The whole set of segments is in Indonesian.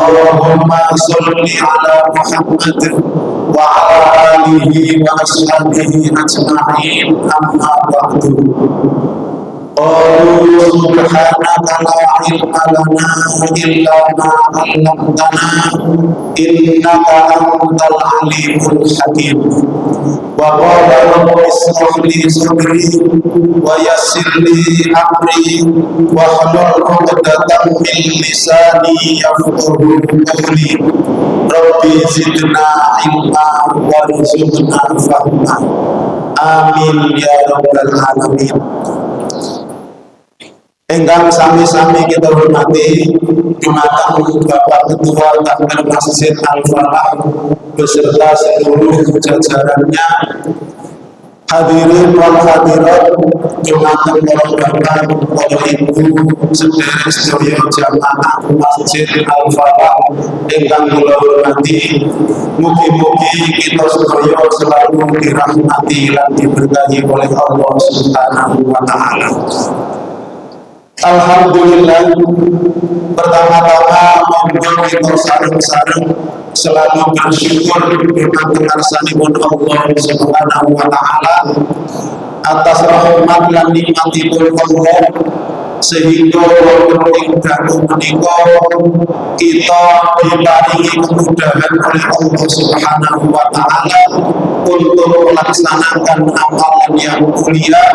Allahumma sholli ala Muhammad wa ala alihi wa ashabihi ajma'in, amma ba'du. Qalu subhanaka la ilma lana illa ma 'allamtana innaka antal alimul hakim. Wa qala rabbi ishrah li sadri wa yassir li amri wa hlul 'uqdatam min lisani yafqahu qawli. Rabbi zidna ilma warzuqna fahma. Amin ya rabbal alamin. Engkang sami-sami kita hormati dumateng Bapak Ketua Takmir Masjid Al-Falah beserta seluruh jajarannya, hadirin wal hadirat, dumateng para bapak, para ibu, sedherek sedaya jamaah Masjid Al-Falah ingkang kula hormati. Mugi-mugi kita sedaya selalu dirahmati lan diberkahi oleh Allah Subhanahu wa taala. Alhamdulillah, pertama-tama monggo kita sareng-sareng selalu bersyukur dengan pengarsanipun Allah Subhanahu wa taala atas rahmat lan nikmatipun Allah, sehingga wonten dalu menika kita diparingi kemudahan oleh Allah Subhanahu wa taala untuk melaksanakan amalan yang mulia,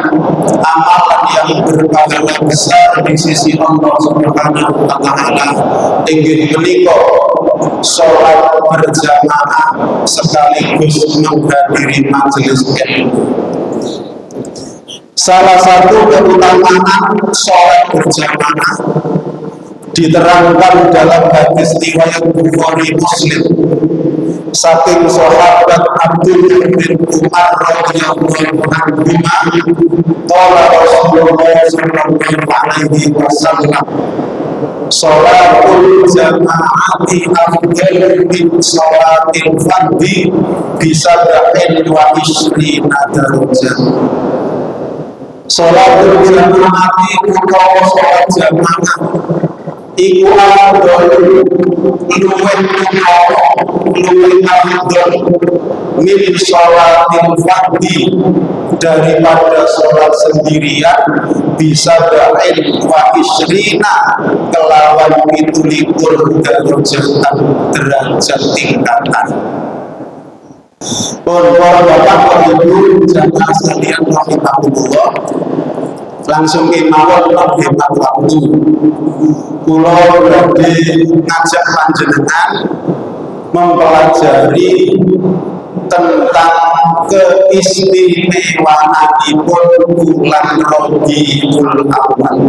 amalan yang berpahala besar di sisi Allah Subhanahu wa taala, inggih menika salat berjamaah sekaligus menghadiri majelis ilmu. Salah satu keutamaan salat berjamaah diterangkan dalam hadis riwayat Bukhari Muslim saking sahabat Abdullah bin Umar radhiyallahu anhu, qala Rasulullah sallallahu alaihi wasallam, sholatul jama'ati afdal min sholatil fardhi bisab'in wa ishrina darajah. Sholatul jama'ati utawa sholat jamaah iku afdal luwih afdal min sholatil fardhi daripada sholat sendirian bisa ba'in wa isrina kelawan 17 derajat tingkatan. Para bapak ibu jamaah sekalian rahimahullah, langsung kemawon hemat waktu kula badhe ngajak panjenengan mempelajari tentang keistimewaanipun bulan Rabiul Awal.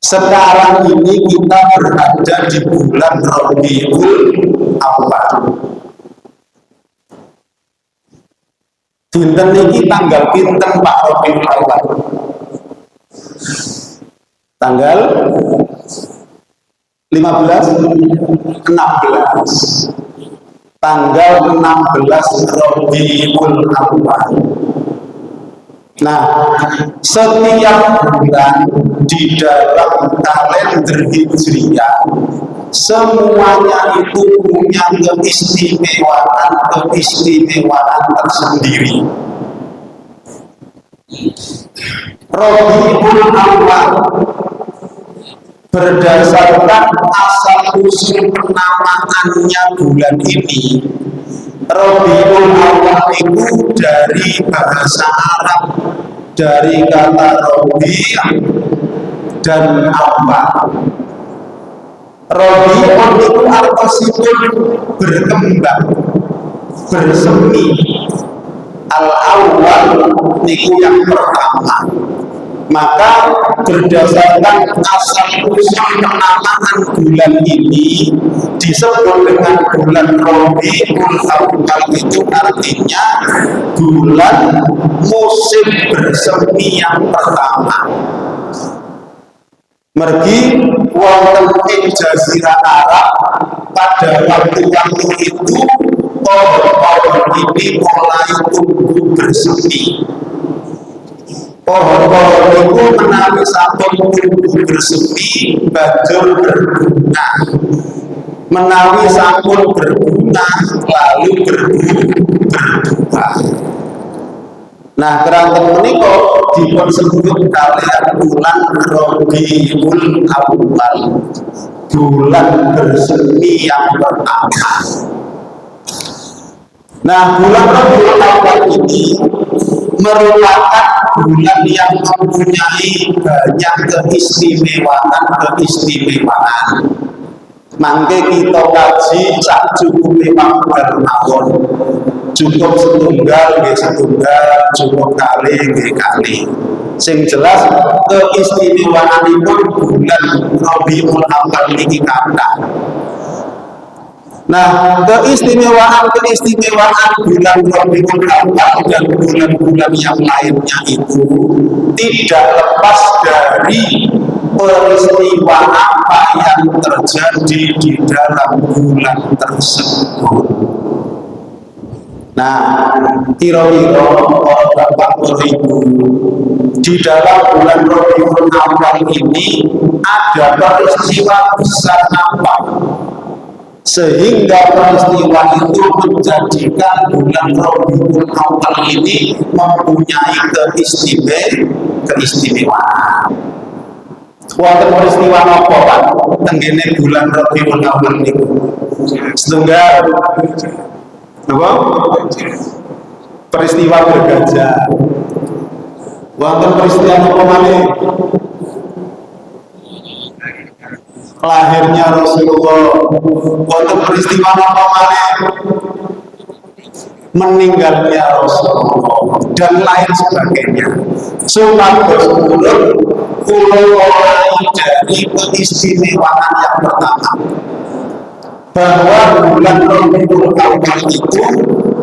Sekarang ini kita berada di bulan Rabiul Awal. Dinten niki tanggal pinten Pak Rabiul Awal? Tanggal 16. Tanggal 16 Rabiul Awal. Nah, setiap bulan di dalam kalender Hijriah semuanya itu punya keistimewaan tersendiri. Rabiul Awal berdasarkan asal-usul penamaannya bulan ini, Rabiul Awal itu dari bahasa Arab, dari kata Rabi' dan awal. Rabiul itu artosipun berkembang, bersemi. Al-awwal niku yang pertama. Maka berdasarkan asal-usul penamaan bulan ini disebut dengan bulan Rabiul Awal, itu artinya bulan musim bersemi yang pertama. Mergi wonten ing Jazirah Arab pada waktu-waktu itu pohon-pohon ini mulai tumbuh bersemi. Pohon-pohon itu menawi sampun bersemi bajul berbunga, menawi sampun berbunga lalu berbuah. Nah, keranten menika dipun sebut kalian bulan Rabiul Awal, bulan bersemi yang pertama. Nah, bulan Rabiul Awal ini merupakan bulan yang mempunyai banyak keistimewaan. Mangke kita kaji sak cukupe wekdal mawon. Cukup setunggal nggih setunggal, cukup kali nggih kali. Sing jelas keistimewaanipun bulan Rabiul Awal niki kathah. Nah, keistimewaan bulan Rabiul Awal dan bulan-bulan yang lainnya itu tidak lepas dari peristiwa apa yang terjadi di dalam bulan tersebut. Nah, kira-kira Bapak Ibu, di dalam bulan Rabiul Awal ini ada peristiwa besar apa? Sehingga peristiwa itu menjadikan bulan Rabiul Awal ini mempunyai keistimewaan. Wonten peristiwa apa Pak? Tenggene bulan Rabiul Awal niku. Setunggal apa? Peristiwa bergajah. Wonten peristiwa apa malih? Lahirnya Rasulullah. Wonten peristiwa apa malih? Meninggalnya Rasulullah dan lain sebagainya. Supados mulai dari keistimewaan yang pertama, bahwa bulan Rabiul Awal itu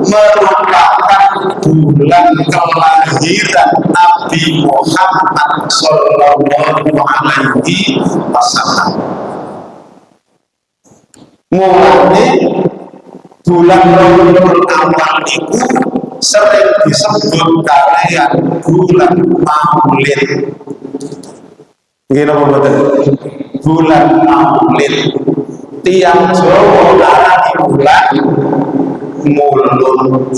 merupakan bulan kelahiran Nabi Muhammad Sallallahu Alaihi Wasallam. Mulane bulan Rabiul Awal itu sering disebut kalian bulan Maulid. Nggih napa mboten? Bulan Maulid. Tiang Jawa arani bulan Mulud.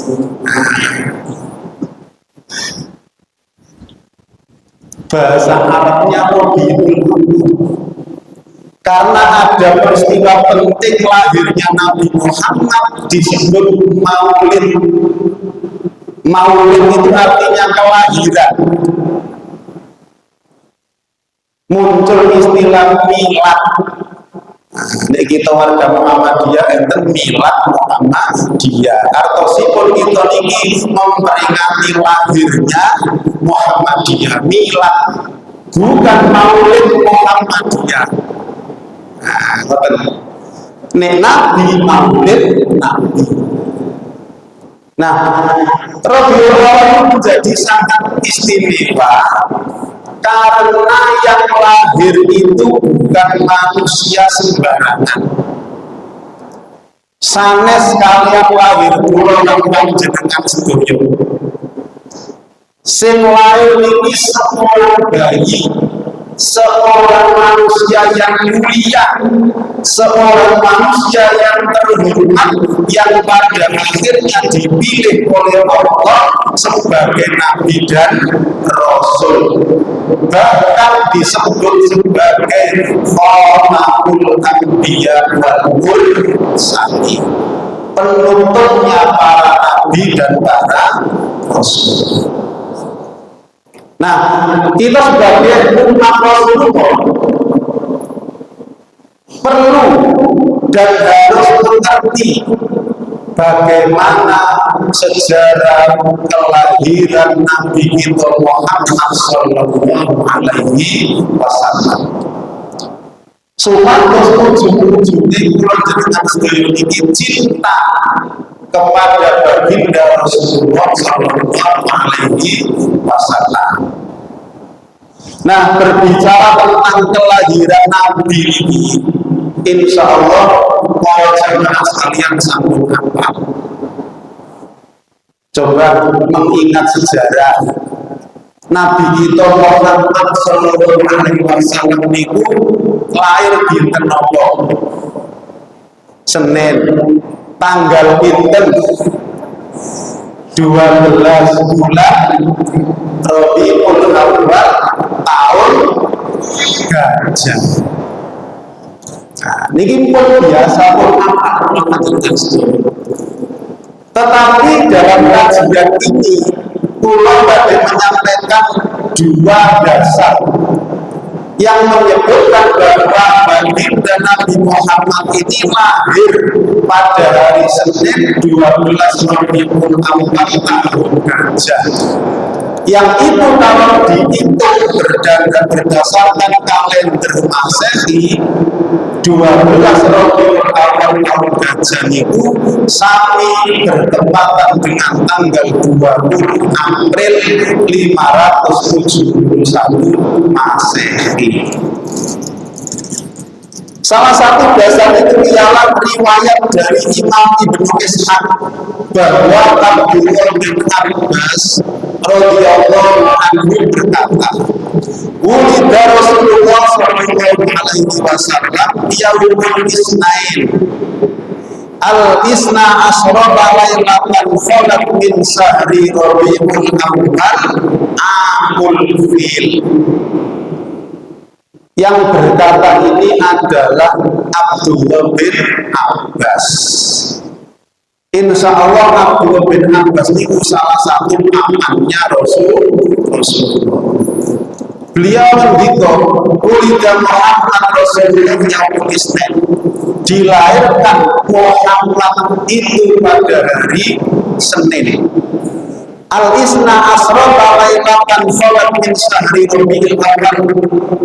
Bahasa Arabnya Rabiul. Karena ada peristiwa penting lahirnya Nabi Muhammad disebut Maulid. Maulid itu artinya kelahiran. Muncul istilah milad. Nek kita warga Muhammadiyah enten milad Muhammadiyah. Artosipun kita niki memperingati lahirnya Muhammadiyah. Milad bukan Maulid Muhammadiyah. Nah, ngoten. Nek Nabi Maulid Nabi. Nah, Rabiul Awal menjadi sangat istimewa karena yang lahir itu bukan manusia sembarangan. Sanes kalian lahir kula nang jenengan sedaya. Sing lahir iki seorang bayi, seorang manusia yang mulia, seorang manusia yang terhormat, yang pada akhirnya dipilih oleh Allah sebagai Nabi dan Rasul, bahkan disebut sebagai Khatamul Anbiya wal Mursalin, penutupnya para nabi dan para rasul. Nah, kita sebagai umat Rasulullah perlu dan harus mengerti bagaimana sejarah kelahiran Nabi kita Muhammad Sallallahu Alaihi Wasallam. Supados ujung-ujungnya kula jenengan sedaya niki cinta kepada baginda Rasulullah Sallallahu Alaihi Wasallam. Nah, berbicara tentang kelahiran Nabi ini, insya Allah para jamaah sekalian sambung apa? Coba mengingat sejarah Nabi kita Muhammad sallallahu alaihi wasallam niku lahir dinten napa? Senin. Tanggal pinten? 12 bulan Rabiul Awal tahun Gajah. Nah, niki pun biasa pun apa tetapi dalam kajian ini Pulau Badai menyampaikan dua dasar yang menyebutkan bahwa baginda Nabi Muhammad ini lahir pada hari Senin 12 Rabiul Awal tahun Gajah. Yang itu kalau dihitung berdasarkan kalender Masehi 12 Rabiul Awal tahun Gajah itu sami bertepatan dengan tanggal 20 April 571 Masehi. Salah satu dasar itu ialah riwayat dari Imam Ibnu Ishaq bahwa Abdullah bin Abbas radhiyallahu anhu berkata, "Wulida Rasulullah sallallahu alaihi wasallam yaumul Isnain al-isna asraba lailatan falat min sahri Rabiul Awal amul fil." Yang berkata ini adalah Abdullah bin Abbas. Insya Allah Abdullah bin Abbas itu salah satu pamannya Rasulullah. Beliau menghitung Ulida Muhammad Rasulullah yang Isnin, dilahirkan Muhammad itu pada hari Senin. Al-isna asrota lailatan falat min sahri Rabiul Awal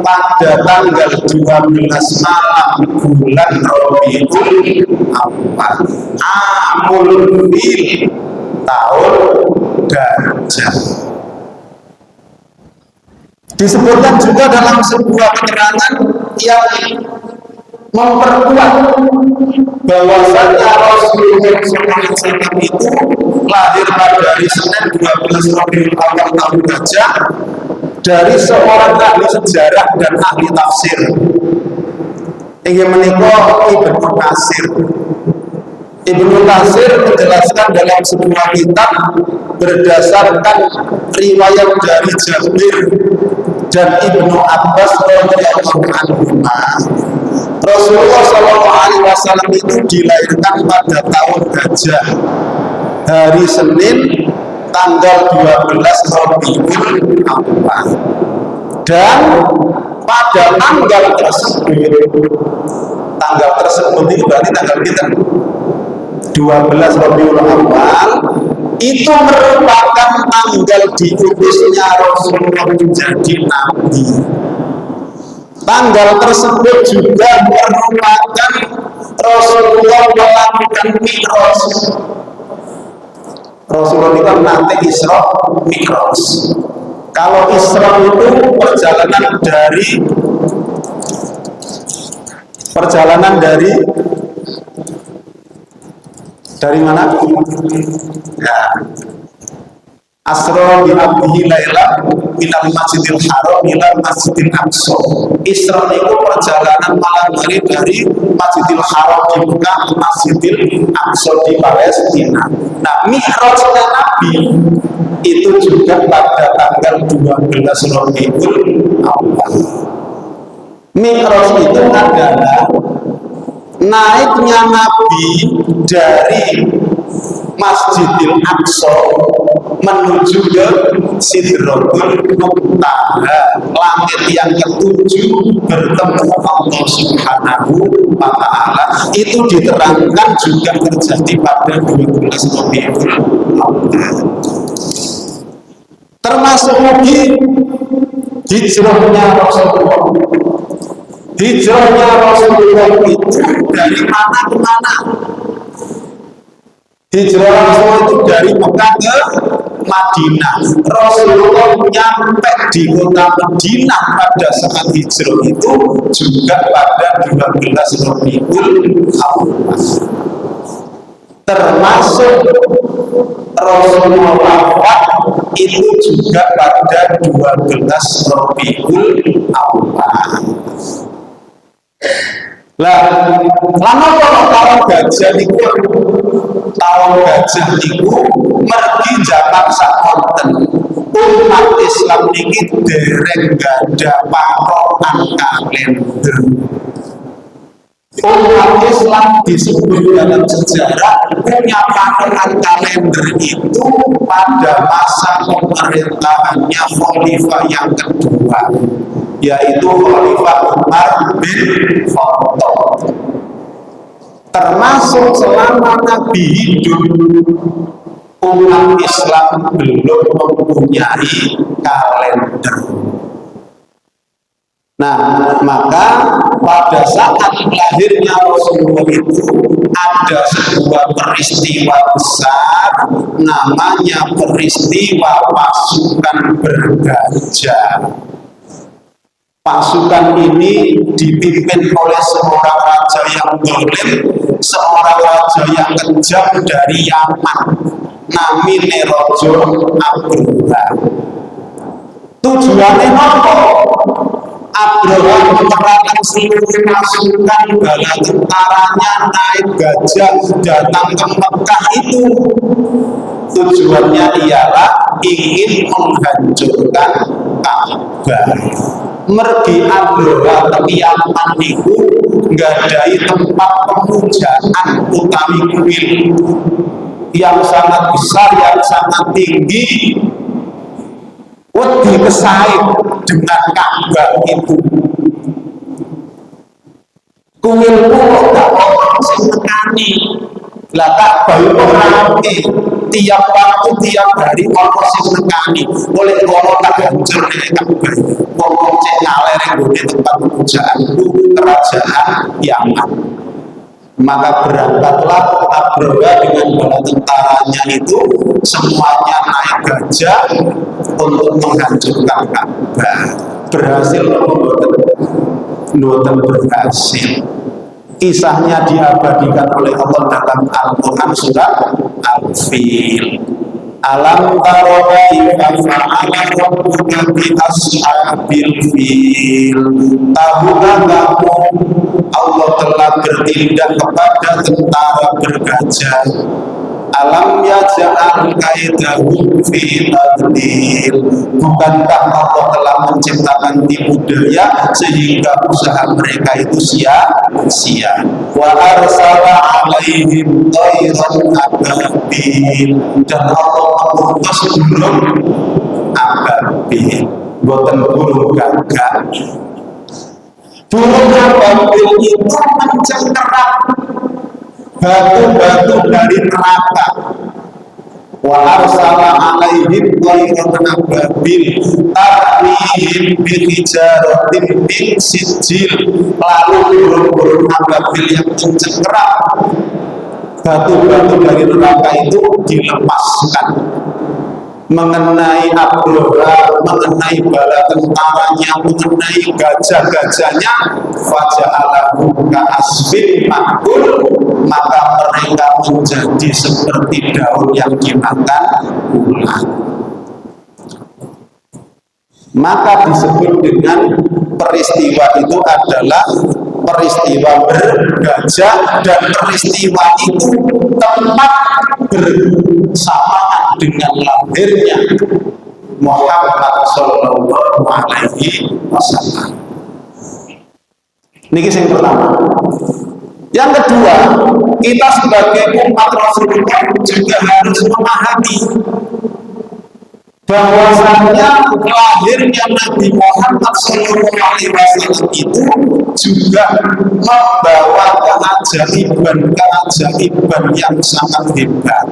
pada tanggal 12 malam bulan Rabiul Awal amul fil tahun Gajah. Disebutkan juga dalam sebuah keterangan yang memperkuat bahwasanya Rasulullah SAW itu lahir pada hari Senin 12 Rabiul Awal tahun Gajah dari seorang ahli sejarah dan ahli tafsir. Ingin menikah Ibnu Katsir. Ibnu Katsir menjelaskan dalam sebuah kitab berdasarkan riwayat dari Jabir dan Ibnu Abbas radhiyallahu anhu. Rasulullah SAW itu dilahirkan pada tahun Gajah, hari Senin tanggal 12 Rabiul Awal. Dan pada tanggal tersebut itu berarti tanggal kita 12 Rabiul Awal itu merupakan tanggal diutusnya Rasulullah menjadi nabi. Tanggal tersebut juga merupakan Rasulullah melakukan Mi'raj. Rasulullah itu nanti Isra Mi'raj. Kalau Isra itu perjalanan dari mana? Ya. Asra bi abdihi laila minal masjidil haram ila masjidil aqsa. Isra itu perjalanan malam hari dari Masjidil Haram di Mekah ke Masjidil Aqsa di Palestina. Nah, Mi'rajnya Nabi itu juga pada tanggal 12 Rabiul Awal. Mi'raj itu adalah naiknya Nabi dari Masjidil Aqsa menuju ke Sidratul Muntaha, langit yang ketujuh, bertemu Allah Subhanahu wa Ta'ala. Itu diterangkan juga terjadi pada 12 Rabiul Awal. Termasuk lagi hijrahnya Rasulullah. Hijrahnya Rasulullah itu dari mana ke mana? Hijrah Rasulullah itu dari Mekah ke Madinah. Rasulullah nyampe di kota Madinah pada saat hijrah itu juga pada 12 Rabiul Awal. Termasuk Rasulullah wafat itu juga pada 12 Rabiul Awal. Lah, lama kalau tahun gajah niku mergi zaman sakonten umat Islam niki dereng gadah patokan kalender. Umat Islam disebut dalam sejarah punya patokan kalender itu pada masa pemerintahannya Khalifah yang kedua, yaitu Khalifah Umar bin Khattab. Termasuk selama Nabi hidup, umat Islam belum mempunyai kalender. Nah, maka pada saat lahirnya Rasulullah itu ada sebuah peristiwa besar, namanya peristiwa pasukan bergajah. Pasukan ini dipimpin oleh seorang raja yang zalim, seorang raja yang kejam dari Yaman, namanya Raja Abdullah. Tujuannya apa? Abdullah mengerahkan seluruh pasukan bala tentaranya naik gajah datang ke Mekah itu. Tujuannya ialah ingin menghancurkan Ka'bah. Mergi Abdullah tapi Yaman itu nggadai tempat pemujaan utawi kuil yang sangat besar, yang sangat tinggi. Wedi kesaik dengan Ka'bah itu. Kuil kok gak ono sing nekani. Lah Ka'bah itu rame, tiap waktu tiap hari ono sing nekani. Oleh kono tak hancur nek Ka'bah. Wong cek ngaler nggone tempat pemujaan kerajaan Yaman. Maka berangkatlah Abdullah dengan bala tentaranya itu semuanya naik gajah untuk menghancurkan Ka'bah. Berhasil atau berhasil? Kisahnya diabadikan oleh Allah dalam Al-Quran surat Al-Fil. Alam taro kaifa fa'ala rabbuka bi ashabil fil. Tahukah kamu Allah telah bertindak kepada tentara bergajah? Alam yaj'al kaidahum fi tadlil. Bukankah Allah telah menciptakan tipu daya sehingga usaha mereka itu sia-sia? Wa arsala alaihim thayran ababil. Dan Allah mengutus burung ababil, boten burung gagak. Burung ababil itu mencengkeram batu-batu dari neraka. Wa arsala alaihim thayran ababil tarmihim bi hijaratin min sijil. Lalu burung-burung ababil yang mencengkeram batu-batu dari neraka itu dilepaskan mengenai Abdullah, mengenai bala tentaranya, mengenai gajah-gajahnya. Faja'alahu ka'asfin ma'kul. Maka mereka menjadi seperti daun yang dimakan ular. Maka disebut dengan peristiwa itu adalah peristiwa bergajah, dan peristiwa itu tepat bersamaan dengan lahirnya Muhammad Sallallahu Alaihi Wasallam. Ini yang pertama. Yang kedua, kita sebagai umat Rasulullah juga harus memahami bahwasanya lahirnya Nabi Muhammad SAW itu juga membawa keajaiban yang sangat hebat.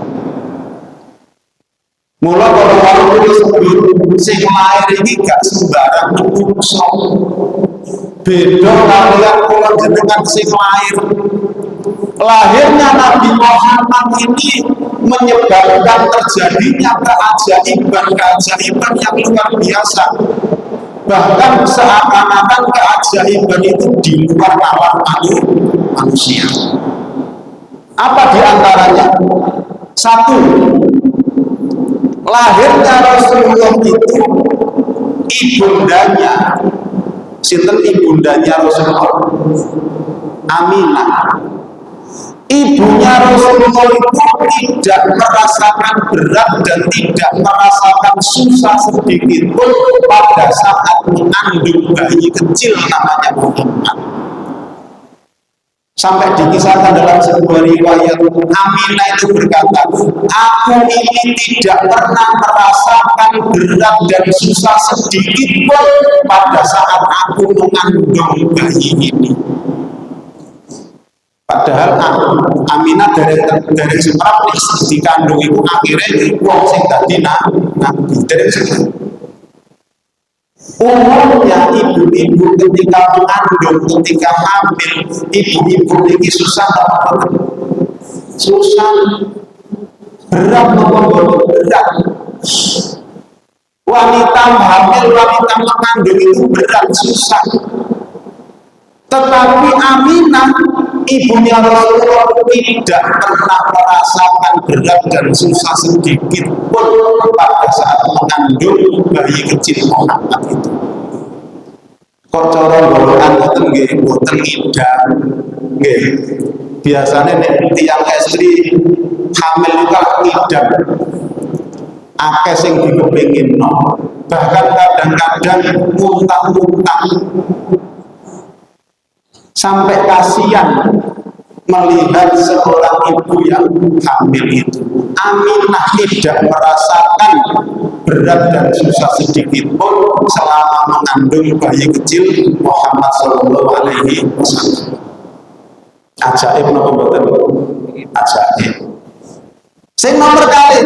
Mula kalau disebut sing lahir ini gak sembarang menungso. Beda kalian kula jenengan sing lahir. Lahirnya Nabi Muhammad ini menyebabkan terjadinya keajaiban yang luar biasa. Bahkan seakan-akan keajaiban itu di luar nalar manusia. Apa diantaranya? Satu, lahirnya Rasulullah itu ibundanya, sinten ibundanya Rasulullah? Aminah. Ibunya Rasulullah itu tidak merasakan berat dan tidak merasakan susah sedikit pun pada saat mengandung bayi kecil namanya Muhammad. Sampai dikisahkan dalam sebuah riwayat, Aminah itu berkata, aku ini tidak pernah merasakan berat dan susah sedikit pun pada saat aku mengandung bayi ini. Padahal Aminah dari seberapa dikandung itu akhirnya wong sing dadi nabi dari seberapa. Umumnya ibu-ibu ketika mengandung, ketika hamil, ibu-ibu ini susah apa? Susah, berat apa? Berat. Wanita hamil, wanita mengandung itu berat, susah. Tetapi Aminah, ibunya Rasulullah, tidak pernah merasakan berat dan susah sedikit pun pada saat mengandung bayi kecil Muhammad itu. Kok cara golongan boten nggih, boten idam. Nggih. Biasanya nek tiyang istri hamil itu idam. Akeh sing dipengino. Bahkan kadang-kadang muntah-muntah. Sampai kasihan melihat seorang ibu yang hamil itu. Aminah tidak merasakan berat dan susah sedikit pun selama mengandung bayi kecil Muhammad Sallallahu Alaihi Wasallam. Ajaib napa mboten? Ajaib. Sing nomor kali,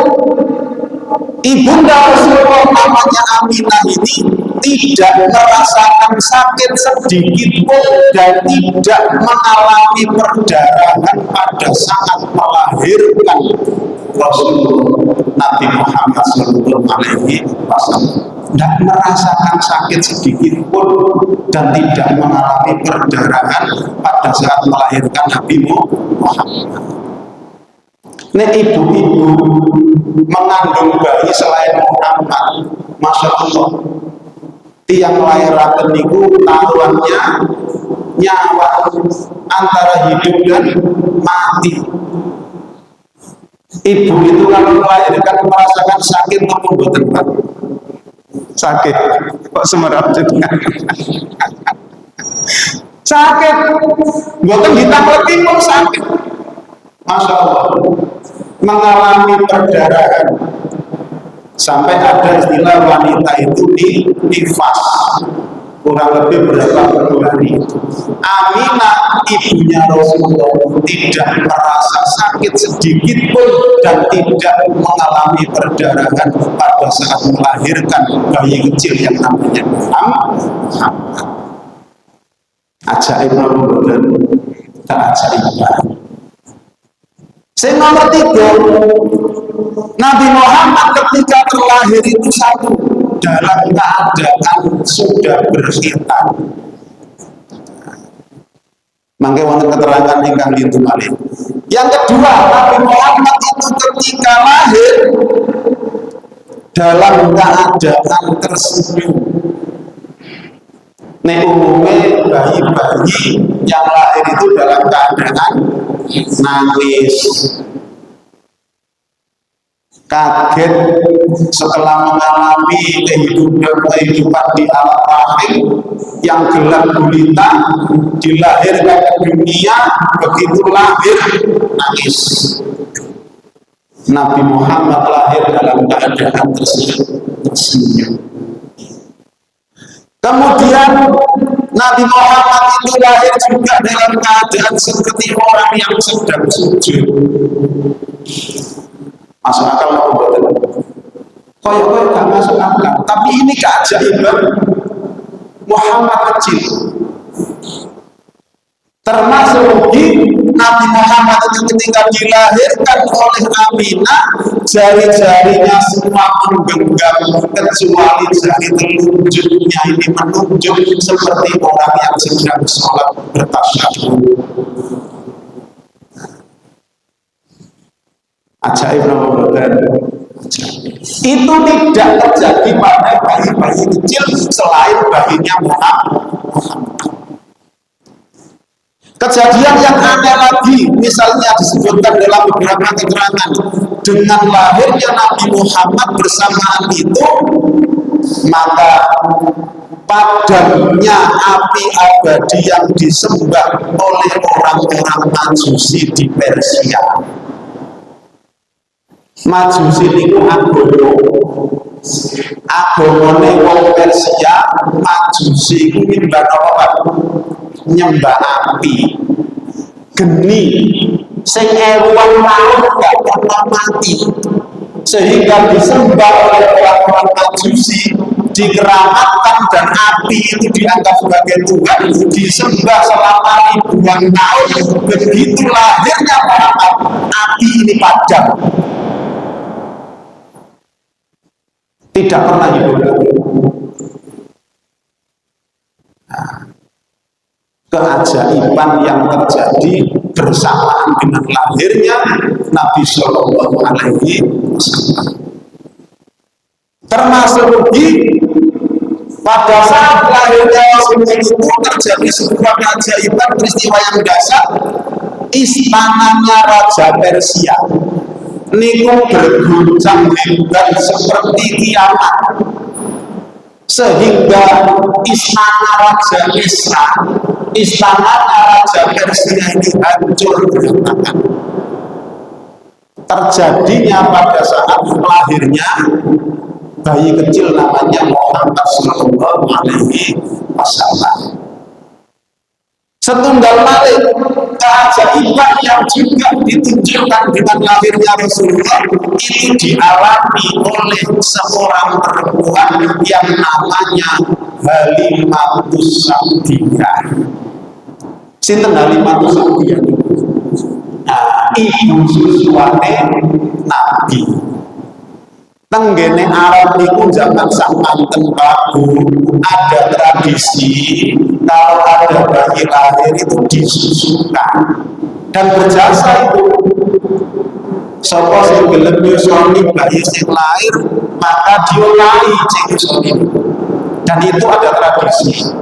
ibunda Rasulullah namanya Aminah ini tidak merasakan sakit sedikit pun dan tidak mengalami perdarahan pada saat melahirkan Rasulullah Nabi Muhammad Sallallahu Alaihi Wasallam. Tidak merasakan sakit sedikit pun dan tidak mengalami perdarahan pada saat melahirkan Nabi Muhammad. Ini ibu-ibu mengandung bayi selain Muhammad, Masya Allah, tiang lahiran niku taruhannya nyawa antara hidup dan mati. Ibu itu kalau melahirkan merasakan sakit maupun boten sakit, kok semerap juga sakit, boten ditakleti pun sakit. Masya Allah, mengalami perdarahan sampai ada istilah wanita itu nifas, kurang lebih berapa hari. Aminah ibunya Rasulullah tidak merasa sakit sedikit pun dan tidak mengalami perdarahan pada saat melahirkan bayi kecil yang namanya Muhammad. Ajaib dan tak ajaib. Yang nomor 3, Nabi Muhammad ketika terlahir itu satu dalam keadaan sudah berkhitan. Mangke wonten keterangan ingkang dinten malih. Yang kedua, Nabi Muhammad itu ketika lahir dalam keadaan tersenyum. Nek umumnya bayi-bayi yang lahir itu dalam keadaan nangis, kaget setelah mengalami kehidupan di alam rahim yang gelap gulita, dilahirkan ke dunia, begitu lahir nangis. Nabi Muhammad lahir dalam keadaan tersenyum. Kemudian Nabi Muhammad itu lahir juga dalam keadaan seperti orang yang sedang sujud. Masuk akal mau betul? Koyok gak masuk akal. Tapi ini keajaiban Muhammad kecil. Termasuk lagi Nabi Muhammad itu ketika dilahirkan oleh Aminah, jari-jarinya semua menggenggam kecuali jari telunjuknya ini menunjuk seperti orang yang sedang sholat bertasyahud. Ajaib nama Itu tidak terjadi pada bayi-bayi kecil selain bayinya Muhammad. Kejadian yang aneh lagi, misalnya disebutkan dalam beberapa keterangan, dengan lahirnya Nabi Muhammad bersamaan itu, maka padamnya api abadi yang disembah oleh orang-orang Majusi di Persia. Majusi itu agamane wong Persia. Majusi itu nyembah apa? Nyembah api, geni, sing ewan tahun gak pernah mati, sehingga disembah oleh orang-orang Majusi, dikeramatkan, dan api itu dianggap sebagai Tuhan, disembah selama ribuan tahun. Begitu lahirnya Muhammad, api ini padam, tidak pernah hidup lagi. Keajaiban yang terjadi bersamaan dengan lahirnya Nabi Shallallahu Alaihi Wasallam. Termasuk lagi pada saat lahirnya Rasulullah itu terjadi sebuah keajaiban, peristiwa yang dasar. Istananya Raja Persia niku berguncang hebat seperti kiamat, sehingga istana Raja Isra, istana Raja Persia ini hancur berantakan. Terjadinya pada saat lahirnya bayi kecil namanya Muhammad Sallallahu Alaihi Wasallam. Setunggal malih keajaiban yang juga ditunjukkan dengan lahirnya Rasulullah itu dialami oleh seorang perempuan yang namanya Halimatus Sa'diyah. Sinten Halimatus Sa'diyah? Nah, ibu susuane Nabi. Tenggene Arab itu zaman samanten Babu ada tradisi kalau ada bayi lahir itu disusukan, dan berjasa itu sapa sing gelem nyusoni bayi sing lahir maka diolahi sing nyusoni, dan itu ada tradisi.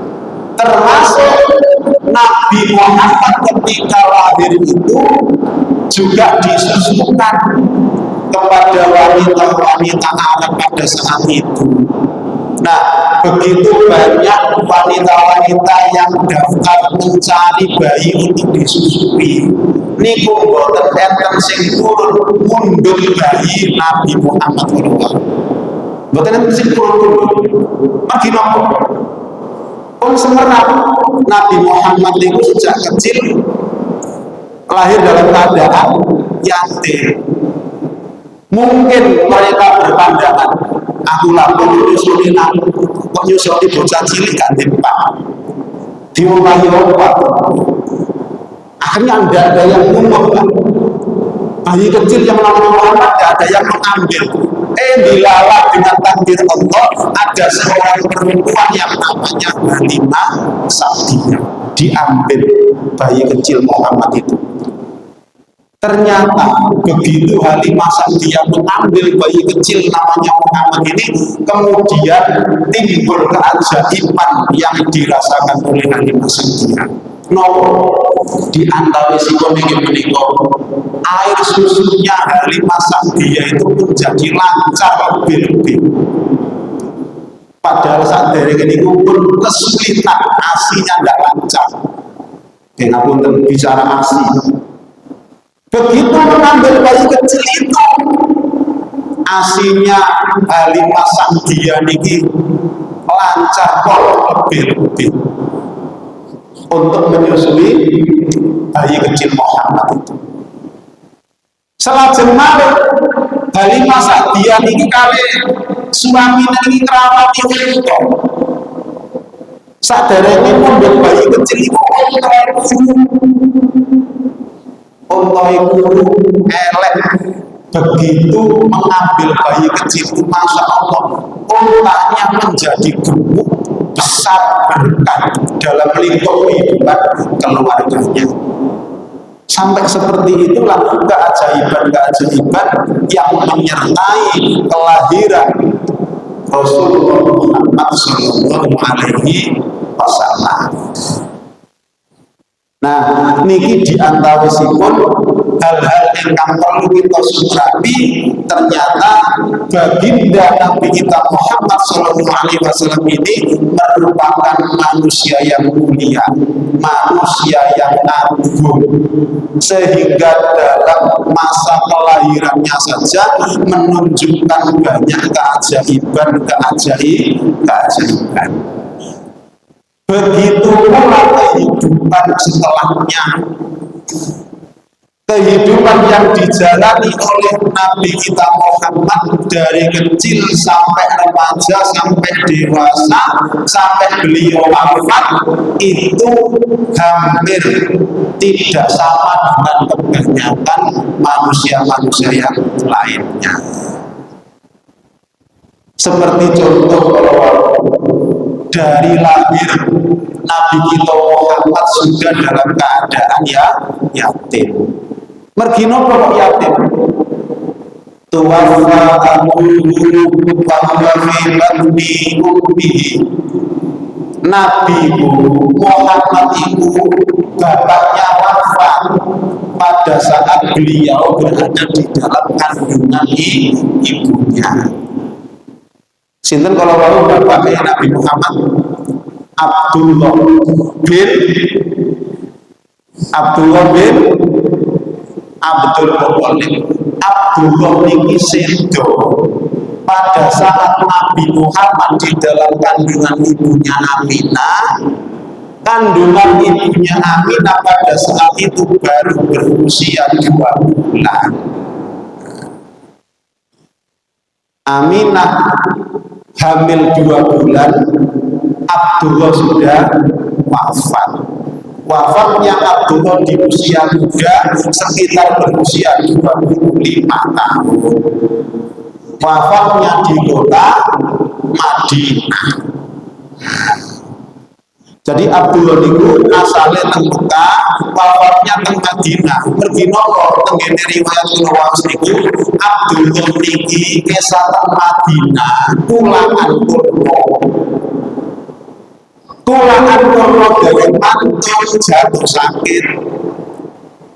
Termasuk Nabi Muhammad ketika lahir itu juga disusukan kepada wanita-wanita Arab pada saat itu. Nah, begitu banyak wanita-wanita yang daftar mencari bayi untuk disusui. Niku mboten enten sing turun mundut bayi Nabi Muhammad sallallahu. Mboten enten sing turun. Pergi nopo? Pun semerna Nabi Muhammad itu sejak kecil lahir dalam keadaan yatim. Mungkin mereka berpandangan, aku lapor nyusuli kok nyusuli bocah cilik gak tempat diomahi obat. Akhirnya tidak ada yang ngomong kan, bayi kecil yang namanya Muhammad tidak ada yang mengambil. Dilalah dengan takdir Allah, ada seorang perempuan yang namanya Halimah Sa'diyah, diambil bayi kecil Muhammad itu. Ternyata begitu Halimah Sa'diyah mengambil bayi kecil namanya Muhammad ini, kemudian timbul keajaiban yang dirasakan oleh Halimah Sa'diyah. Di antara risiko menika air susunya Halimah Sa'diyah itu menjadi lancar lebih. Padahal saat dari ini pun kesulitan, asinya tidak lancar. Kenapa bicara asi? Begitu mengambil bayi kecil itu, asinya Halimah Sa'diyah niki lancar kok lebih untuk menyusui bayi kecil Muhammad itu. Selajeng malih Halimah Sa'diyah niki kali suami niki kerawati itu. Saderenge mundhut bayi kecil itu Ontoy guru elek, begitu mengambil bayi kecil itu, masya Allah, ontanya menjadi gemuk besar berkah dalam lingkup kehidupan keluarganya. Sampai seperti itulah keajaiban-keajaiban yang menyertai kelahiran Rasulullah Muhammad Sallallahu Alaihi Wasallam. Nah, niki diantawisipun hal-hal ingkang perlu kita surapi. Ternyata baginda Nabi kita Muhammad Sallallahu Alaihi Wasallam ini merupakan manusia yang mulia, manusia yang agung, sehingga dalam masa kelahirannya saja menunjukkan banyak keajaiban. Begitu pula kehidupan setelahnya, kehidupan yang dijalani oleh Nabi kita Muhammad dari kecil sampai remaja, sampai dewasa, sampai beliau wafat, itu hampir tidak sama dengan kebanyakan manusia-manusia yang lainnya. Seperti contoh, kalau dari lahir Nabi kita Muhammad sudah dalam keadaan yatim. Mergi nopo kok yatim? Tuwaffa abuhu wa huwa fi batni ummihi. Nabi Muhammad itu bapaknya wafat pada saat beliau berada di dalam kandungan ibunya. Sinten kalau baru bapaknya Nabi Muhammad? Abdullah bin Abdul Muthalib. Abdullah niki sedo pada saat Nabi Muhammad di dalam kandungan ibunya Aminah. Kandungan ibunya Aminah pada saat itu baru berusia 2 bulan. Aminah hamil 2 bulan, Abdullah sudah wafat. Wafatnya Abdullah di usia muda, sekitar berusia 25 tahun. Wafatnya di kota Madinah. Jadi Abdullah itu asalnya teng Mekah, wafatnya teng Madinah. Mergi nopo teng riwayat Nawawi niku Abdullah niki kisah teng Madinah tulangan kurma. Tulangan kurma dari mantul jatuh sakit.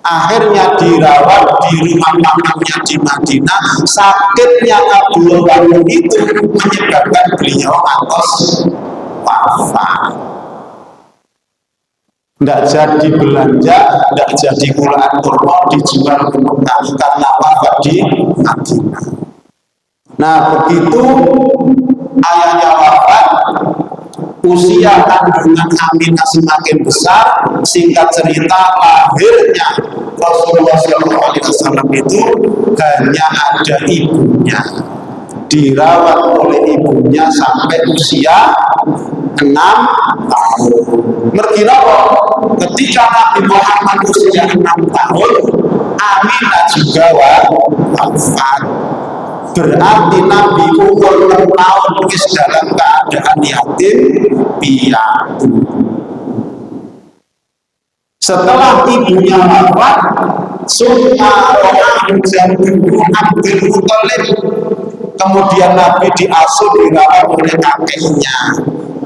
Akhirnya dirawat di rumah pamannya di Madinah. Sakitnya Abdullah waktu itu menyebabkan beliau atas wafat. Tidak jadi belanja, tidak jadi kulaan kurma dijual ke Mekah karena wafat di Madinah. Nah, begitu ayahnya wafat, usia kandungan Aminah semakin besar. Singkat cerita, lahirnya Rasulullah SAW itu hanya ada ibunya, dirawat oleh ibunya sampai usia 6 tahun. Mergi nopo? Ketika Nabi Muhammad usia 6 tahun, Aminah juga wafat. Berarti Nabi umur 6 tahun wis dalam keadaan yatim piatu. Setelah ibunya wafat, Abdul Muthalib, kemudian Nabi diasuh dirawat oleh kakeknya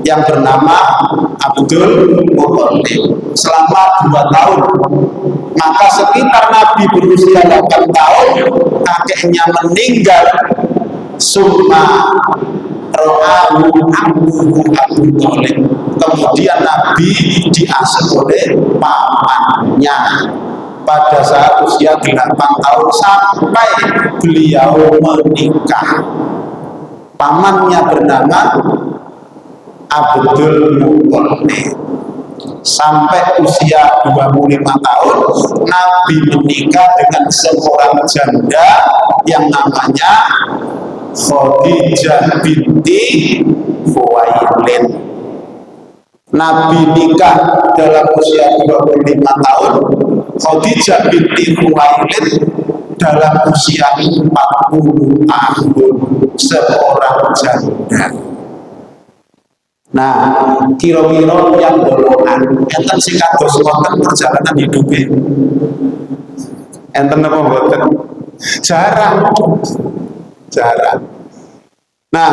yang bernama Abdul Muthalib selama 2 tahun. Maka sekitar Nabi berusia 8 tahun, kakeknya meninggal. Summa ro'ahu Abu Thalib. Kemudian Nabi diasuh oleh pamannya pada saat usia 8 tahun sampai beliau menikah. Pamannya bernama Abdul Muthalib. Sampai usia 25 tahun Nabi menikah dengan seorang janda yang namanya Khadijah binti Khuwailid. Nabi nikah dalam usia 25 tahun, Khadijah binti Khuwailid dalam usia 40 tahun, seorang janda. Nah, kira-kira yang golongan enten sing kados wonten perjalanan hidupnya. Enten apa mboten? Jarang. Jarang. Nah,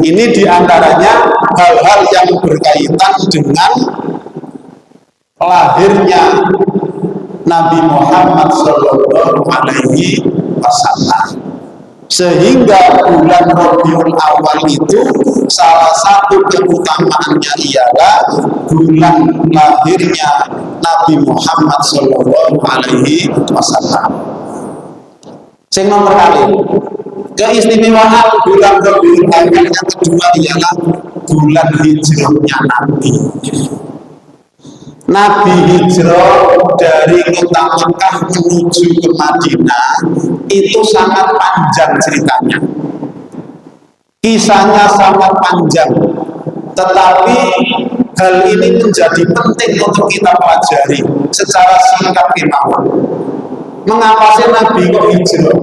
ini diantaranya hal-hal yang berkaitan dengan lahirnya Nabi Muhammad Shallallahu Alaihi Wasallam. Sehingga bulan Rabiul Awal itu salah satu keutamaannya ialah bulan lahirnya Nabi Muhammad Shallallahu Alaihi Wasallam. Sing nomor kali keistimewaan bulan Rabiul Awal yang kedua ialah bulan hijrahnya Nabi. Nabi hijrah dari kota Mekah menuju ke Madinah itu sangat panjang ceritanya. Kisahnya sangat panjang. Tetapi hal ini menjadi penting untuk kita pelajari secara singkat kemauan. Mengapa sih Nabi kok hijrah?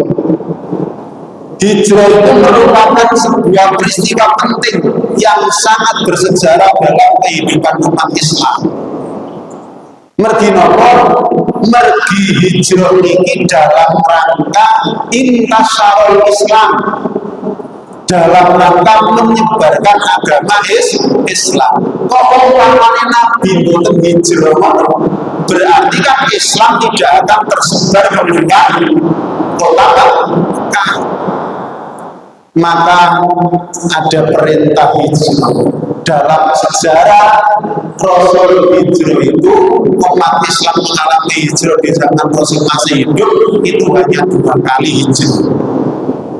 Hijrah itu merupakan sebuah peristiwa penting yang sangat bersejarah dalam kehidupan umat Islam. Mergi nopo, mergi hijrah ini dalam rangka intasyarul Islam, dalam rangka menyebarkan agama Islam. Kok umpamanya Nabi mboten hijrah, berarti kan Islam tidak akan tersebar meluas kota Mekah. Maka ada perintah hijrah. Dalam sejarah Rasul hijrah itu, umat Islam mengalami hijrah di zaman Rasul masih hidup itu hanya 2 kali hijrah.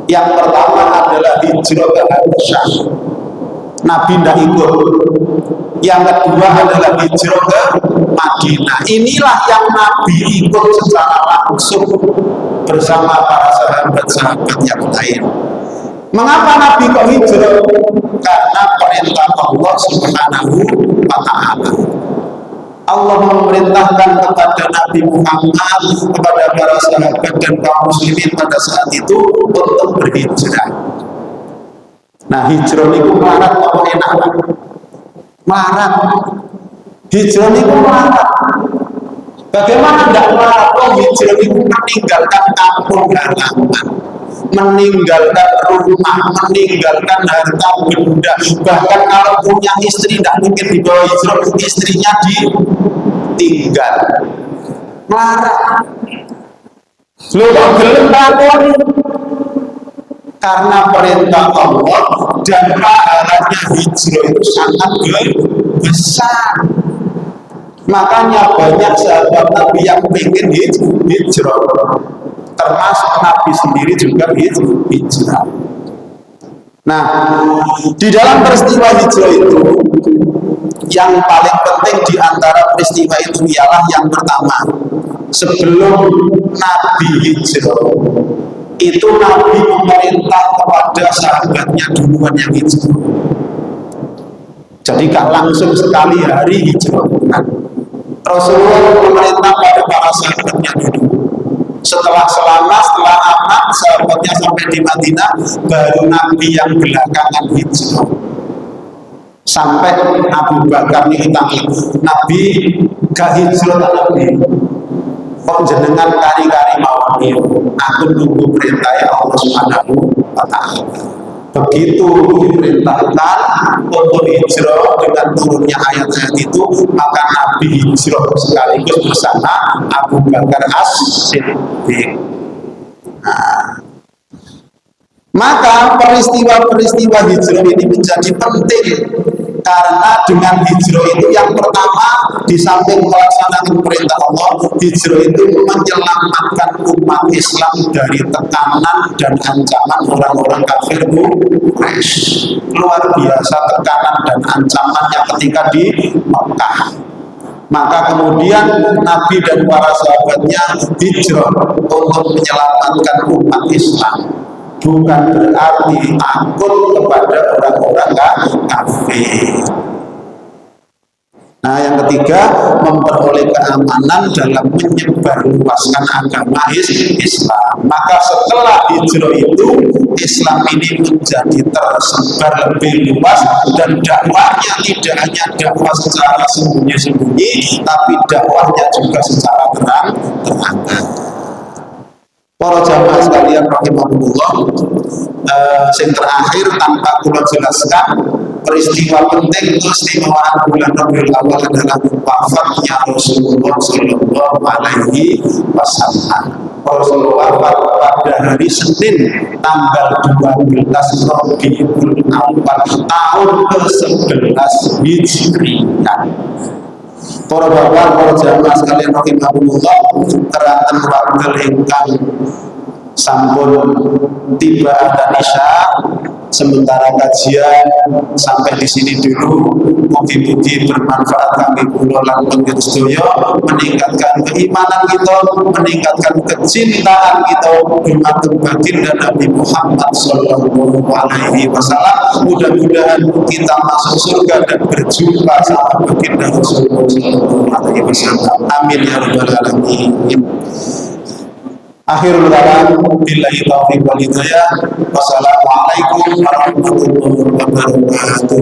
Yang pertama adalah hijrah ke Habasyah, Nabi tidak ikut. Yang kedua adalah hijrah ke Madinah. Inilah yang Nabi ikut secara langsung bersama para sahabat-sahabat yang lain. Mengapa Nabi kok hijrah? Karena perintah Allah Subhanahu wa Ta'ala. Allah memerintahkan kepada Nabi Muhammad, kepada para sahabat dan kaum muslimin pada saat itu untuk berhijrah. Nah, hijrah itu melarat apa enak? Melarat. Hijrah itu melarat. Bagaimana tidak melarat? Hijrah itu meninggalkan kampung halaman, meninggalkan rumah, meninggalkan harta benda. Bahkan kalau punya istri tidak mungkin dibawa hijrah, istrinya ditinggal. Marah. Lu kok gelem takon? Karena perintah Allah dan pahalanya hijrah itu sangat besar. Makanya banyak sahabat Nabi yang ingin hijrah. Termasuk Nabi sendiri juga hijrah. Nah, di dalam peristiwa hijrah itu, yang paling penting di antara peristiwa itu ialah yang pertama, sebelum Nabi hijrah, itu Nabi memerintah kepada sahabatnya duluan yang hijrah. Jadi gak langsung sekali hari hijrah. Rasulullah memerintah pada para sahabatnya dulu. Setelah aman, sahabatnya sampai di Madinah, baru Nabi yang belakangan hijrah. Sampai Abu Bakar ditanya, Nabi gak hijrah Nabi. Kok jenengan kari-kari mau aku nunggu perintah ya Allah Subhanahu wa Ta'ala. Begitu diperintahkan untuk hijrah dengan turunnya ayat-ayat itu, maka Nabi hijrah sekaligus bersama Abu Bakar As-Siddiq. Nah, maka peristiwa-peristiwa hijrah ini menjadi penting karena dengan hijrah itu yang pertama, di samping melaksanakan perintah Allah, hijrah itu menyelamatkan umat Islam dari tekanan dan ancaman orang-orang kafir Quraisy. Luar biasa tekanan dan ancamannya ketika di Mekah. Maka kemudian Nabi dan para sahabatnya hijrah untuk menyelamatkan umat Islam. Bukan berarti takut kepada orang-orang kafir. Nah, yang ketiga, memperoleh keamanan dalam menyebarluaskan agama Islam. Maka setelah hijrah itu, Islam ini menjadi tersebar lebih luas, dan dakwahnya tidak hanya dakwah secara sembunyi-sembunyi, tapi dakwahnya juga secara terang-terangan. Para jamaah sekalian rahimahullah, yang terakhir tanpa kula jelaskan, peristiwa penting keistimewaan bulan Rabiul Awal adalah wafatnya Rasulullah Shallallahu Alaihi Wasallam. Rasulullah wafat pada hari Senin tanggal 12 Rabiul Awal tahun ke-11 Hijriah. Para bapak, para jamaah sekalian rahimahullah, keranten waktu ingkang sampun tiba dan isya, sementara kajian sampai di sini dulu. Mugi-mugi bermanfaat kami kula lan panjenengan, meningkatkan keimanan kita, meningkatkan kecintaan kita dumateng baginda Nabi Muhammad Sallallahu Alaihi Wasallam. Mudah-mudahan kita masuk surga dan berjumpa sama baginda Rasulullah Sallallahu Alaihi Wasallam. Amin ya rabbal alamin. Akhirul kalam, billahi taufiq wal hidayah. Wassalamualaikum warahmatullahi wabarakatuh.